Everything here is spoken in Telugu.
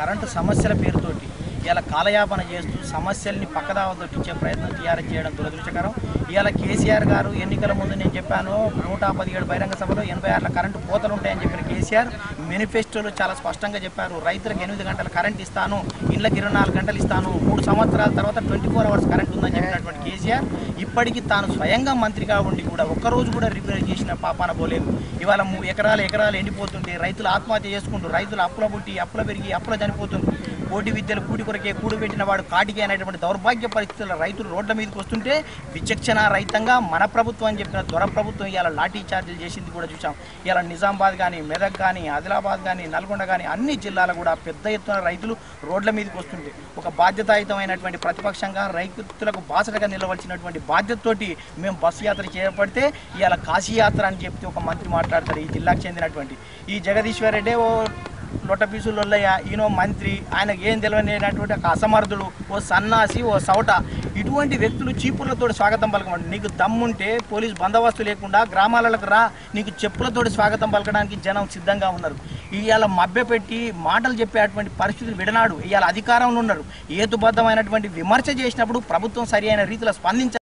కరెంటు సమస్యల పేరుతోటి ఇలా కాలయాపన చేస్తూ సమస్యల్ని పక్కదావ దొట్టించే ప్రయత్నం టీఆర్ఎస్ చేయడం దురదృష్టకరం. ఇవాళ కేసీఆర్ గారు ఎన్నికల ముందు నేను చెప్పాను 117 బహిరంగ సభలో 86 కరెంటు కోతలు ఉంటాయని చెప్పిన కేసీఆర్ మేనిఫెస్టోలో చాలా స్పష్టంగా చెప్పారు. రైతులకు 8 గంటల కరెంట్ ఇస్తాను, ఇళ్ళకి 24 గంటలు ఇస్తాను, 3 సంవత్సరాల తర్వాత 24 అవర్స్ కరెంట్ ఉందని చెప్పినటువంటి కేసీఆర్ ఇప్పటికీ తాను స్వయంగా మంత్రిగా ఉండి కూడా ఒక్కరోజు కూడా రిపేర్ చేసిన పాపాన పోలేదు. ఇవాళ ఎకరాలు ఎండిపోతుంటే రైతులు ఆత్మహత్య చేసుకుంటూ రైతులు అప్పుల పుట్టి అప్పుల పెరిగి అప్పుల చనిపోతుండ్రు. కోటి విద్యలు కూటి కొరకే కూడు పెట్టిన వాడు కాటికి అనేటువంటి దౌర్భాగ్య పరిస్థితుల్లో రైతులు రోడ్ల మీదకి వస్తుంటే విచక్షణ రైతంగా మన ప్రభుత్వం అని చెప్పిన దొర ప్రభుత్వం ఇలా లాఠీ చార్జీలు చేసింది కూడా చూసాం. ఇలా నిజామాబాద్ కానీ, మెదక్ కానీ, ఆదిలాబాద్ కానీ, నల్గొండ కానీ అన్ని జిల్లాలు కూడా పెద్ద ఎత్తున రైతులు రోడ్ల మీదకి వస్తుంటే ఒక బాధ్యతాయుతమైనటువంటి ప్రతిపక్షంగా రైతులకు బాసటగా నిలవలసినటువంటి బాధ్యతతోటి మేము బస్సు యాత్ర చేపడితే ఇలా కాశీయాత్ర అని చెప్తే ఒక మంత్రి మాట్లాడతారు. ఈ జిల్లాకు చెందినటువంటి ఈ జగదీశ్వర్ రెడ్డి లొట్టపీసులయ్య ఈయనో మంత్రి, ఆయనకు ఏం తెలియనటువంటి ఒక అసమర్థుడు, ఓ సన్నాసి, ఓ సౌట, ఇటువంటి వ్యక్తులు చీపులతో స్వాగతం పలకమండి. నీకు దమ్ముంటే పోలీసు బందోబస్తు లేకుండా గ్రామాలకు రా, నీకు చెప్పులతోటి స్వాగతం పలకడానికి జనం సిద్ధంగా ఉన్నారు. ఇవాళ మభ్యపెట్టి మాటలు చెప్పేటువంటి పరిస్థితులు విడనాడు. ఇవాళ అధికారంలో ఉన్నారు. హేతుబద్ధమైనటువంటి విమర్శ చేసినప్పుడు ప్రభుత్వం సరి అయిన రీతిలో స్పందించాలి.